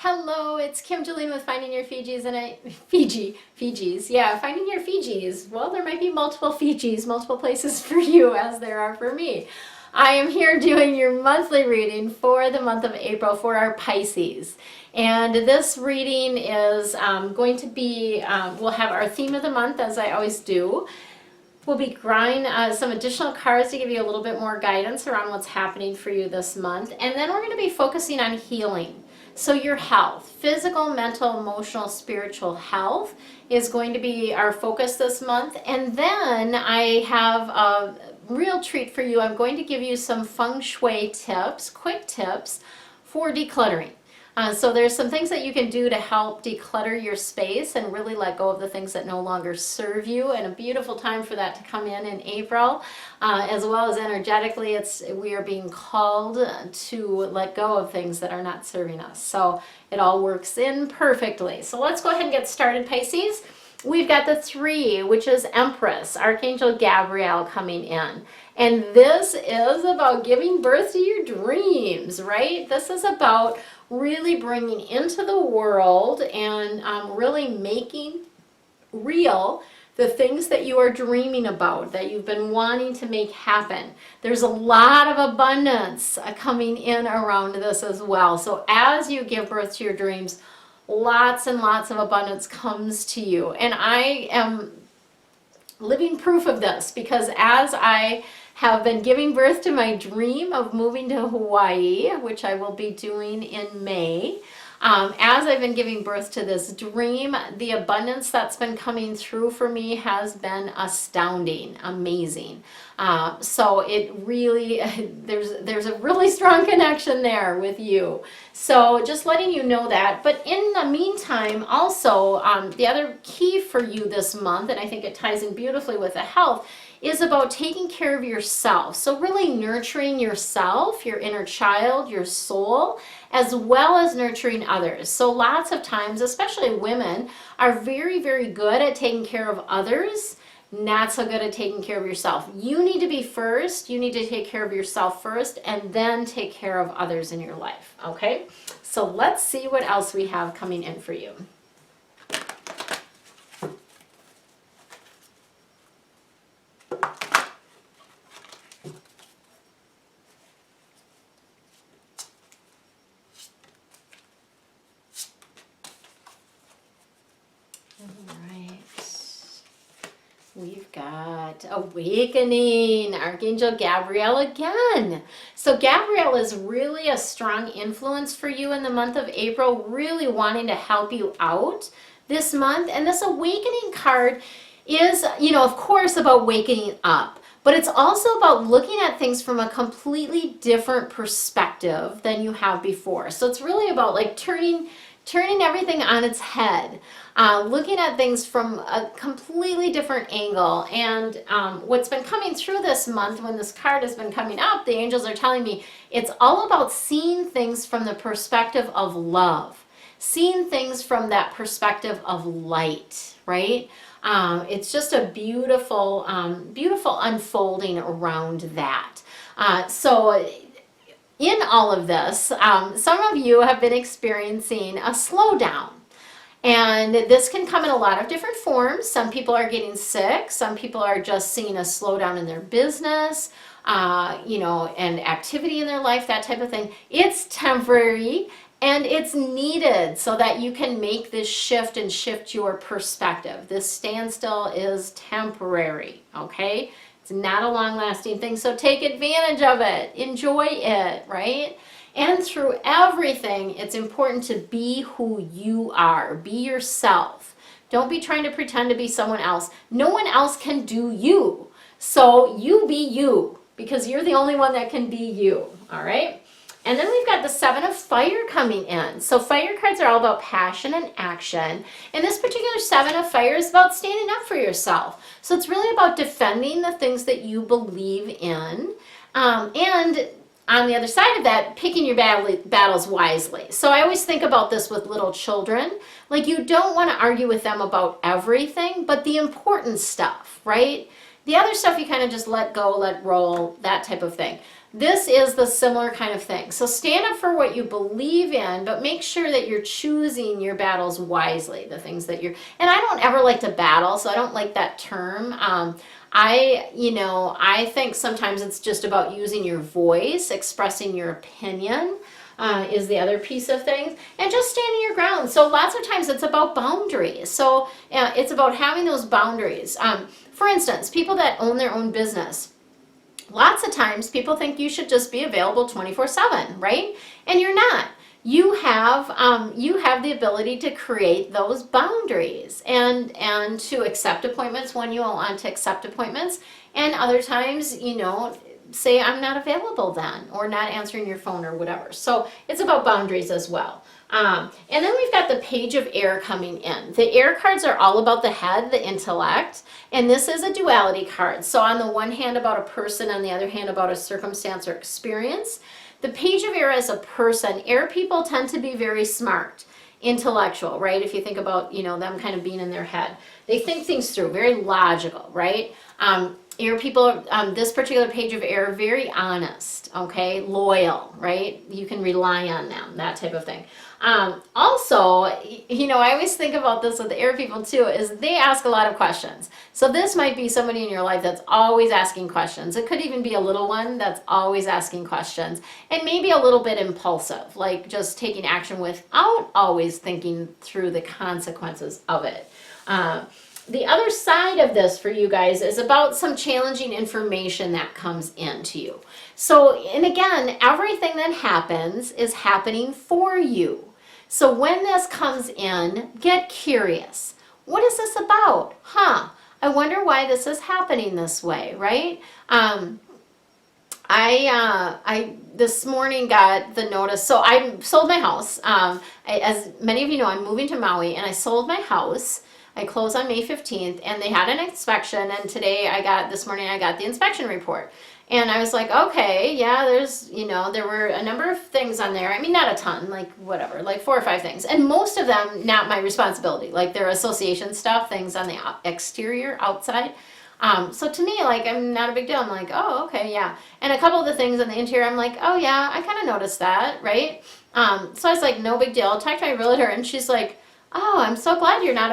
Hello, it's Kim Jolene with Finding Your Fijis, and Fijis, yeah, Finding Your Fijis. Well, there might be multiple Fijis, multiple places for you as there are for me. I am here doing your monthly reading for the month of April for our Pisces. And this reading is going to be, we'll have our theme of the month as I always do. We'll be drawing some additional cards to give you a little bit more guidance around what's happening for you this month. And then we're going to be focusing on healing. So your health, physical, mental, emotional, spiritual health is going to be our focus this month. And then I have a real treat for you. I'm going to give you some feng shui tips, quick tips for decluttering. So there's some things that you can do to help declutter your space and really let go of the things that no longer serve you, and a beautiful time for that to come in April. As well as energetically, we are being called to let go of things that are not serving us. So it all works in perfectly. So let's go ahead and get started, Pisces. We've got the 3, which is Empress, Archangel Gabriel coming in. And this is about giving birth to your dreams, right? This is about really bringing into the world and really making real the things that you are dreaming about, that you've been wanting to make happen. There's a lot of abundance coming in around this as well. So as you give birth to your dreams, lots and lots of abundance comes to you. And I am living proof of this, because as I have been giving birth to my dream of moving to Hawaii, which I will be doing in May, as I've been giving birth to this dream, the abundance that's been coming through for me has been astounding, amazing. So it really, there's a really strong connection there with you. So just letting you know that. But in the meantime, also, the other key for you this month, and I think it ties in beautifully with the health, is about taking care of yourself. So really nurturing yourself, your inner child, your soul, as well as nurturing others. So lots of times, especially women, are very, very good at taking care of others, not so good at taking care of yourself. You need to be first. You need to take care of yourself first, and then take care of others in your life, okay? So let's see what else we have coming in for you. We've got Awakening, Archangel Gabriel again. So Gabriel is really a strong influence for you in the month of April, really wanting to help you out this month. And this Awakening card is, of course, about waking up. But it's also about looking at things from a completely different perspective than you have before. So it's really about like turning everything on its head, looking at things from a completely different angle. And what's been coming through this month, when this card has been coming up, the angels are telling me it's all about seeing things from the perspective of love, seeing things from that perspective of light, right? It's just a beautiful, beautiful unfolding around that. So in all of this, some of you have been experiencing a slowdown. And this can come in a lot of different forms. Some people are getting sick. Some people are just seeing a slowdown in their business, and activity in their life, that type of thing. It's temporary and it's needed so that you can make this shift and shift your perspective. This standstill is temporary, okay? It's not a long-lasting thing, so take advantage of it. Enjoy it, right? And through everything, it's important to be who you are. Be yourself. Don't be trying to pretend to be someone else. No one else can do you. So you be you, because you're the only one that can be you, all right? And then we've got the 7 of Fire coming in. So fire cards are all about passion and action. And this particular 7 of Fire is about standing up for yourself. So it's really about defending the things that you believe in. And on the other side of that, picking your battles wisely. So I always think about this with little children. Like, you don't want to argue with them about everything, but the important stuff, right? The other stuff you kind of just let go, let roll, that type of thing. this is the similar kind of thing. So stand up for what you believe in, but make sure that you're choosing your battles wisely, the things that you're, and I don't ever like to battle, so I don't like that term. I think sometimes it's just about using your voice, expressing your opinion, is the other piece of things, and just standing your ground. So lots of times it's about boundaries. So it's about having those boundaries. For instance, people that own their own business, lots of times people think you should just be available 24/7, right? And you're not. You have the ability to create those boundaries and to accept appointments when you want to accept appointments, and other times, say I'm not available then, or not answering your phone or whatever. So it's about boundaries as well. And then we've got the Page of Air coming in. The air cards are all about the head, the intellect, and this is a duality card. So on the one hand about a person, on the other hand about a circumstance or experience. The Page of Air as a person, air people tend to be very smart, intellectual, right? If you think about, them kind of being in their head. They think things through, very logical, right? Air people, this particular Page of Air, very honest, okay? Loyal, right? You can rely on them, that type of thing. Also, I always think about this with the air people too, is they ask a lot of questions. So this might be somebody in your life that's always asking questions. It could even be a little one that's always asking questions, and maybe a little bit impulsive, like just taking action without always thinking through the consequences of it. The other side of this for you guys is about some challenging information that comes into you. So, and again, everything that happens is happening for you. So when this comes in, get curious. What is this about? I wonder why this is happening this way, right? I this morning got the notice. So I sold my house. As many of you know, I'm moving to Maui, and I sold my house. I close on May 15th, and they had an inspection, and this morning I got the inspection report. And I was like, okay, yeah, there were a number of things on there. I mean, not a ton, like 4 or 5 things. And most of them, not my responsibility. Like their association stuff, things on the exterior, outside. So to me, like, I'm not a big deal. I'm like, oh, okay, yeah. And a couple of the things on the interior, I'm like, oh yeah, I kind of noticed that, right? So I was like, no big deal. I'll talk to my realtor, and she's like, oh, I'm so glad you're not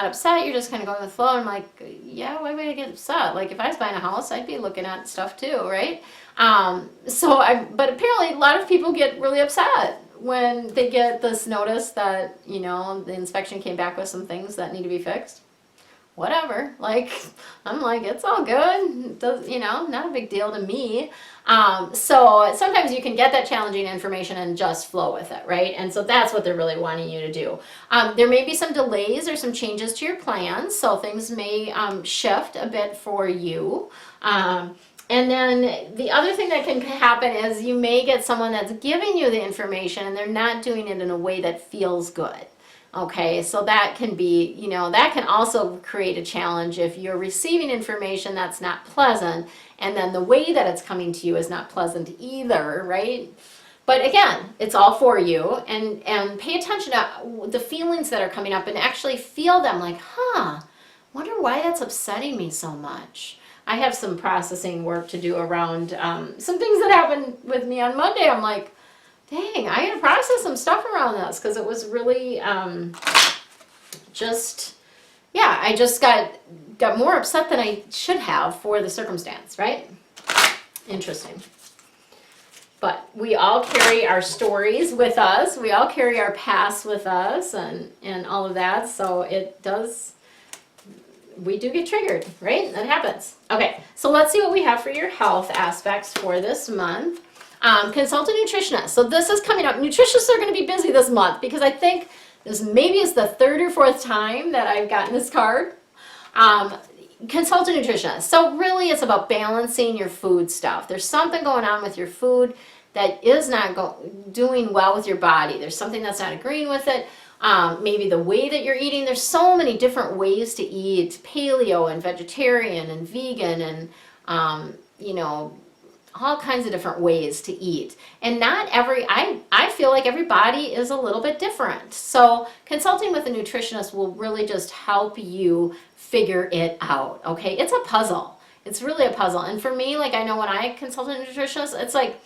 upset. You're just kind of going with the flow. I'm like, yeah, why would I get upset? Like if I was buying a house, I'd be looking at stuff too, right? But apparently a lot of people get really upset when they get this notice that, the inspection came back with some things that need to be fixed. Whatever, like, I'm like, it's all good. It does, not a big deal to me. So sometimes you can get that challenging information and just flow with it, right? And so that's what they're really wanting you to do. There may be some delays or some changes to your plans, so things may shift a bit for you. And then the other thing that can happen is you may get someone that's giving you the information and they're not doing it in a way that feels good. Okay, so that can be, that can also create a challenge if you're receiving information that's not pleasant, and then the way that it's coming to you is not pleasant either, right? But again, it's all for you, and pay attention to the feelings that are coming up and actually feel them, like, wonder why that's upsetting me so much. I have some processing work to do around some things that happened with me on Monday. I'm like, dang, I had to process some stuff around this because it was really I just got more upset than I should have for the circumstance, right? Interesting. But we all carry our stories with us. We all carry our past with us and all of that. So we do get triggered, right? That happens. Okay, so let's see what we have for your health aspects for this month. Consult a nutritionist. So this is coming up. Nutritionists are going to be busy this month because I think this maybe is the 3rd or 4th time that I've gotten this card. Consult a nutritionist. So really it's about balancing your food stuff. There's something going on with your food that is not doing well with your body. There's something that's not agreeing with it. Maybe the way that you're eating. There's so many different ways to eat. Paleo and vegetarian and vegan and, all kinds of different ways to eat. And I feel like every body is a little bit different. So consulting with a nutritionist will really just help you figure it out, okay? It's a puzzle. It's really a puzzle. And for me, like I know when I consult a nutritionist, it's like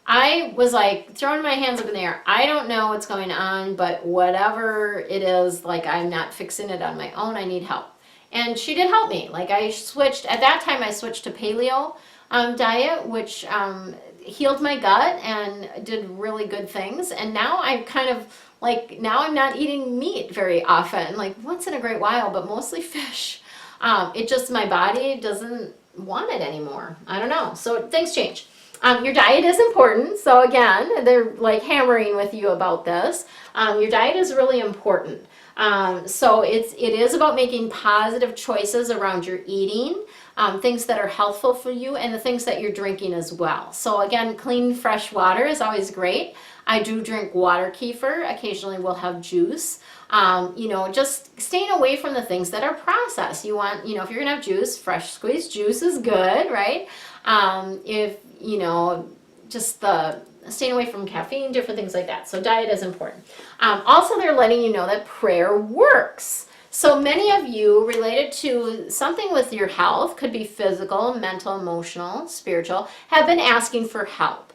I was like throwing my hands up in the air. I don't know what's going on, but whatever it is, like I'm not fixing it on my own. I need help. And she did help me. Like I switched, at that time I switched to paleo diet, which healed my gut and did really good things. And now I'm kind of like, now I'm not eating meat very often, like once in a great while, but mostly fish. It just, my body doesn't want it anymore. I don't know. So things change. Your diet is important. So again, they're like hammering with you about this. Your diet is really important. So it is about making positive choices around your eating, things that are healthful for you, and the things that you're drinking as well. So again, clean, fresh water is always great. I do drink water kefir. Occasionally we'll have juice. You know, just staying away from the things that are processed. You want, you know, if you're gonna have juice, fresh squeezed juice is good, right? If, you know, just the staying away from caffeine, different things like that. So diet is important. Also, they're letting you know that prayer works. So many of you related to something with your health, could be physical, mental, emotional, spiritual, have been asking for help.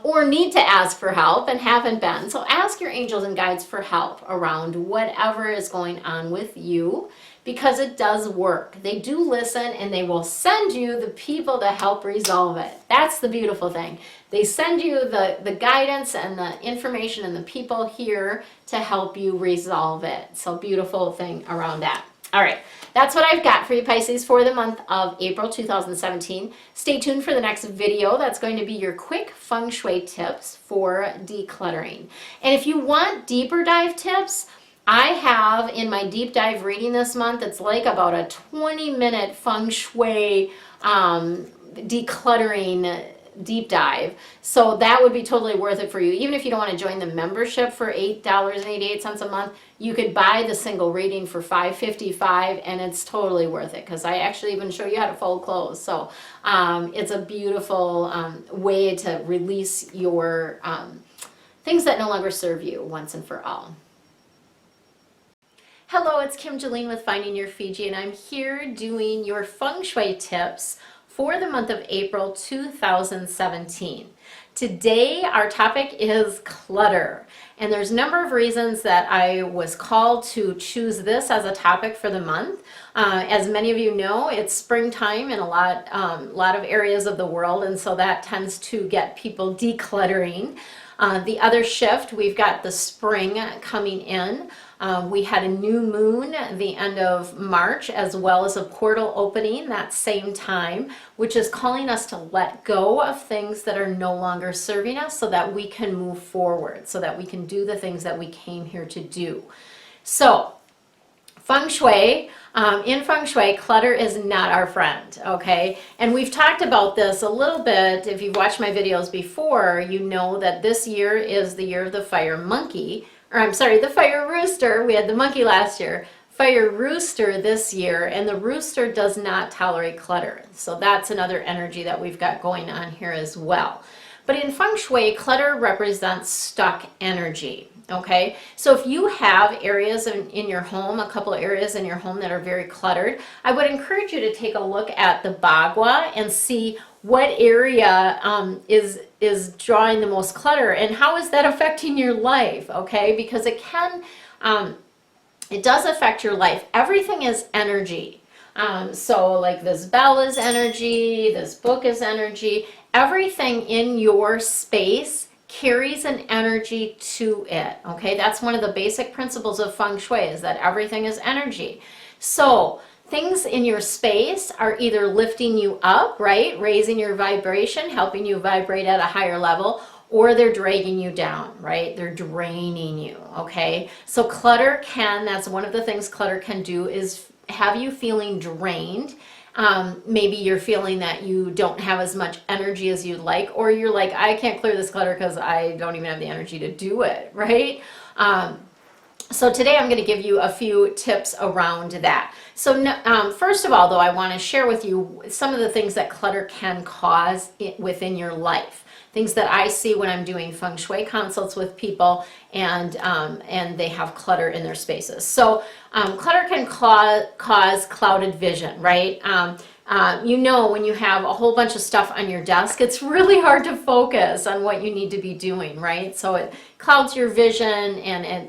Or need to ask for help and haven't been. So ask your angels and guides for help around whatever is going on with you, because it does work. They do listen, and they will send you the people to help resolve it. That's the beautiful thing. They send you the guidance and the information and the people here to help you resolve it. So beautiful thing around that. All right, that's what I've got for you, Pisces, for the month of April 2017. Stay tuned for the next video. That's going to be your quick feng shui tips for decluttering. And if you want deeper dive tips, I have in my deep dive reading this month, it's like about a 20-minute feng shui decluttering deep dive. So that would be totally worth it for you. Even if you don't want to join the membership for $8.88 a month, you could buy the single reading for $5.55, and it's totally worth it, because I actually even show you how to fold clothes. So it's a beautiful way to release your things that no longer serve you once and for all. Hello, it's Kim Jolene with Finding Your Fiji, and I'm here doing your feng shui tips for the month of April 2017. Today our topic is clutter, and there's a number of reasons that I was called to choose this as a topic for the month. As many of you know, it's springtime in a lot of areas of the world, and so that tends to get people decluttering. The other shift, we've got the spring coming in. We had a new moon at the end of March, as well as a portal opening that same time, which is calling us to let go of things that are no longer serving us, so that we can move forward, so that we can do the things that we came here to do. So feng shui, in feng shui, clutter is not our friend, okay? And we've talked about this a little bit. If you've watched my videos before, you know that this year is the year of the fire monkey, or I'm sorry, the fire rooster. We had the monkey last year. Fire rooster this year, and the rooster does not tolerate clutter. So that's another energy that we've got going on here as well. But in feng shui, clutter represents stuck energy. Okay, so if you have areas in your home, a couple of areas in your home that are very cluttered, I would encourage you to take a look at the bagua and see what area is drawing the most clutter, and how is that affecting your life, okay? Because it can, it does affect your life. Everything is energy. So like this bell is energy, this book is energy. Everything in your space carries an energy to it, okay? That's one of the basic principles of feng shui, is that everything is energy. So things in your space are either lifting you up, right? Raising your vibration, helping you vibrate at a higher level, or they're dragging you down, right? They're draining you, okay? So clutter can, that's one of the things clutter can do, is have you feeling drained. Maybe you're feeling that you don't have as much energy as you'd like, or you're like, I can't clear this clutter because I don't even have the energy to do it, right? So today I'm going to give you a few tips around that. So first of all, though, I want to share with you some of the things that clutter can cause within your life. Things that I see when I'm doing feng shui consults with people, and they have clutter in their spaces. So clutter can cause clouded vision, right? You know, when you have a whole bunch of stuff on your desk, it's really hard to focus on what you need to be doing, right? So it clouds your vision, and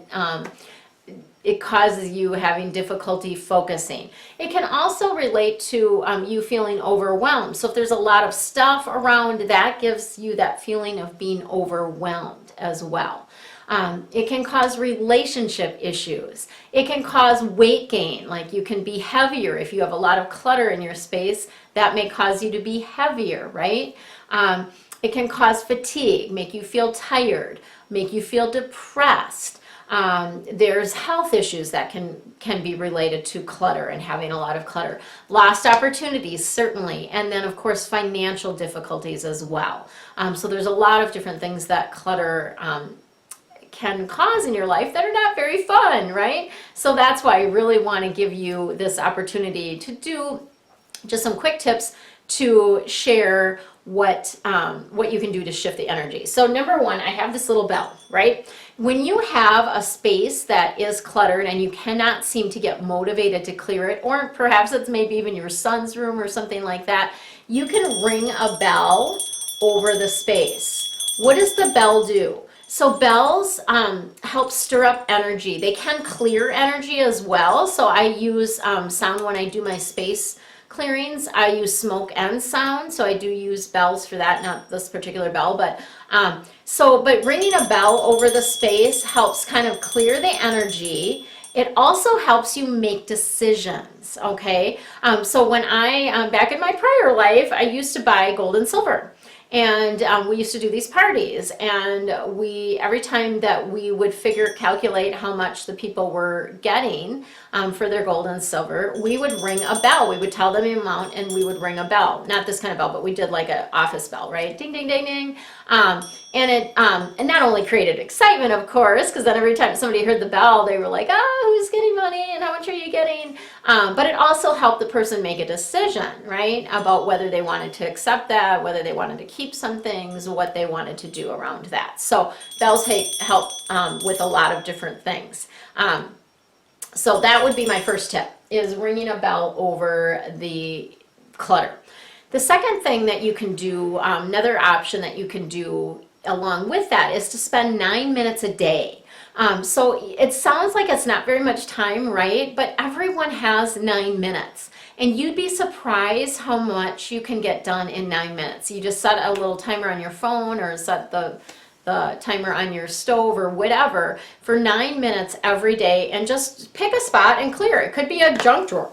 it causes you having difficulty focusing. It can also relate to you feeling overwhelmed. So if there's a lot of stuff around, that gives you that feeling of being overwhelmed as well. It can cause relationship issues. It can cause weight gain, like you can be heavier. If you have a lot of clutter in your space, that may cause you to be heavier, right? It can cause fatigue, make you feel tired, make you feel depressed. There's health issues that can be related to clutter and having a lot of clutter. Lost opportunities, certainly. And then, of course, financial difficulties as well. So there's a lot of different things that clutter can cause in your life that are not very fun, right? So that's why I really want to give you this opportunity to do just some quick tips to share what you can do to shift the energy. So number one, I have this little bell, right? When you have a space that is cluttered and you cannot seem to get motivated to clear it, or perhaps it's maybe even your son's room or something like that, you can ring a bell over the space. What does the bell do? So bells help stir up energy. They can clear energy as well. So I use sound when I do my space clearings. I use smoke and sound, so I do use bells for that, not this particular bell, but ringing a bell over the space helps kind of clear the energy. It also helps you make decisions, okay? So when back in my prior life, I used to buy gold and silver. And we used to do these parties, and every time that we would calculate how much the people were getting for their gold and silver, we would ring a bell. We would tell them the amount, and we would ring a bell. Not this kind of bell, but we did like an office bell, right? Ding, ding, ding, ding. And that only created excitement, of course, because then every time somebody heard the bell, they were like, oh, who's getting money, and how much are you getting? But it also helped the person make a decision, right, about whether they wanted to accept that, whether they wanted to keep some things, what they wanted to do around that. So bells help with a lot of different things. So that would be my first tip, is ringing a bell over the clutter. The second thing that you can do, another option that you can do along with that, is to spend 9 minutes a day. So it sounds like it's not very much time, right? But everyone has 9 minutes. And you'd be surprised how much you can get done in 9 minutes. You just set a little timer on your phone, or set the timer on your stove or whatever for 9 minutes every day, and just pick a spot and clear. It could be a junk drawer.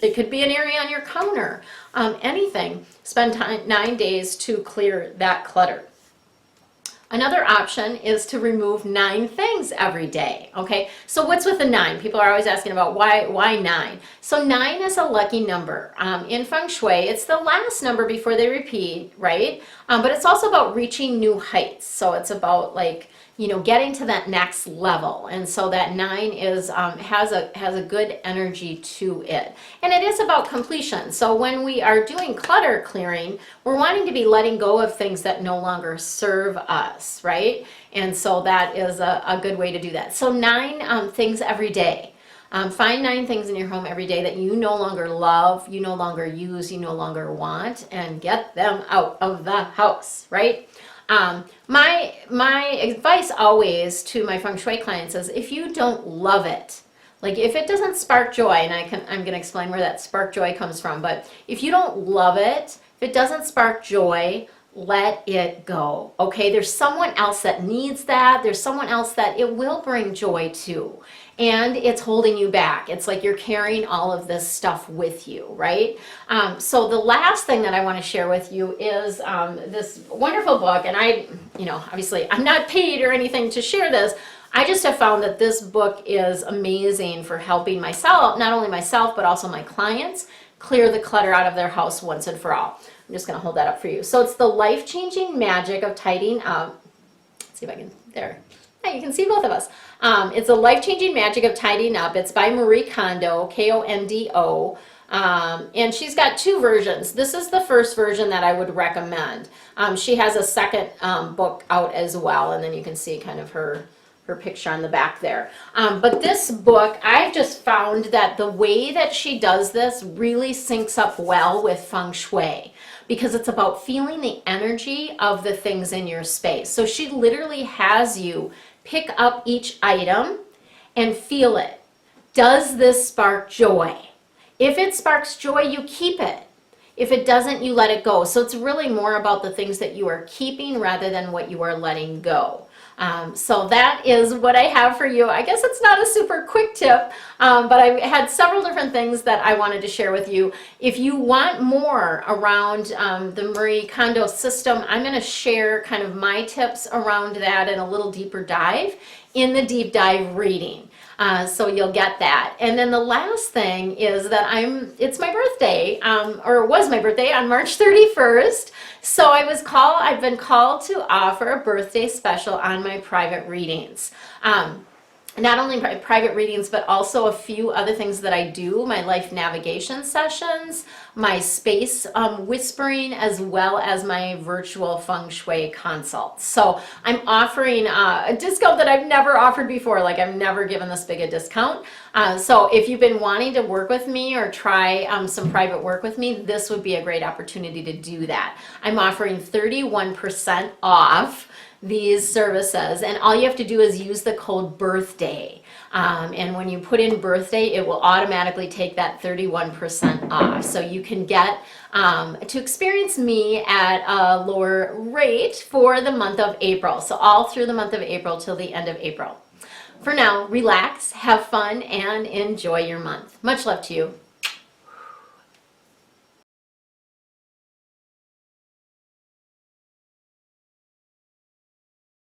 It could be an area on your counter, anything. Spend 9 days to clear that clutter. Another option is to remove 9 things every day, okay? So what's with the 9? People are always asking about why 9? So 9 is a lucky number. In Feng Shui, it's the last number before they repeat, right? But it's also about reaching new heights. So it's about, like, getting to that next level. And so that 9 is has a good energy to it. And it is about completion. So when we are doing clutter clearing, we're wanting to be letting go of things that no longer serve us, right? And so that is a good way to do that. So 9 things every day. Find 9 things in your home every day that you no longer love, you no longer use, you no longer want, and get them out of the house, right? My advice always to my Feng Shui clients is, if you don't love it, like if it doesn't spark joy, and I'm going to explain where that spark joy comes from, but if you don't love it, if it doesn't spark joy, let it go, okay? There's someone else that needs that. There's someone else that it will bring joy to, and it's holding you back. It's like you're carrying all of this stuff with you, right? So the last thing that I want to share with you is this wonderful book, and obviously I'm not paid or anything to share this. I just have found that this book is amazing for helping myself, not only myself, but also my clients, clear the clutter out of their house once and for all. I'm just going to hold that up for you. So it's The Life-Changing Magic of Tidying Up. Let's see if I can, there. Yeah, you can see both of us. It's The Life-Changing Magic of Tidying Up. It's by Marie Kondo, Kondo. And she's got 2 versions. This is the first version that I would recommend. She has a second book out as well, and then you can see kind of her her picture on the back there. But this book, I've just found that the way that she does this really syncs up well with feng shui, because it's about feeling the energy of the things in your space. So she literally has you pick up each item and feel it. Does this spark joy? If it sparks joy, you keep it. If it doesn't, you let it go. So it's really more about the things that you are keeping rather than what you are letting go. So that is what I have for you. I guess it's not a super quick tip, but I had several different things that I wanted to share with you. If you want more around the Marie Kondo system, I'm going to share kind of my tips around that and a little deeper dive in the deep dive reading. So you'll get that. And then the last thing is that it's my birthday, or it was my birthday on March 31st. So I've been called to offer a birthday special on my private readings. Not only private readings, but also a few other things that I do, my life navigation sessions, my space whispering, as well as my virtual feng shui consults. So I'm offering a discount that I've never offered before. Like, I've never given this big a discount. So if you've been wanting to work with me or try some private work with me, this would be a great opportunity to do that. I'm offering 31% off these services, and all you have to do is use the code birthday, and when you put in birthday, it will automatically take that 31% off, so you can get to experience me at a lower rate for the month of April. So all through the month of April till the end of April. For now, relax, have fun, and enjoy your month. Much love to you.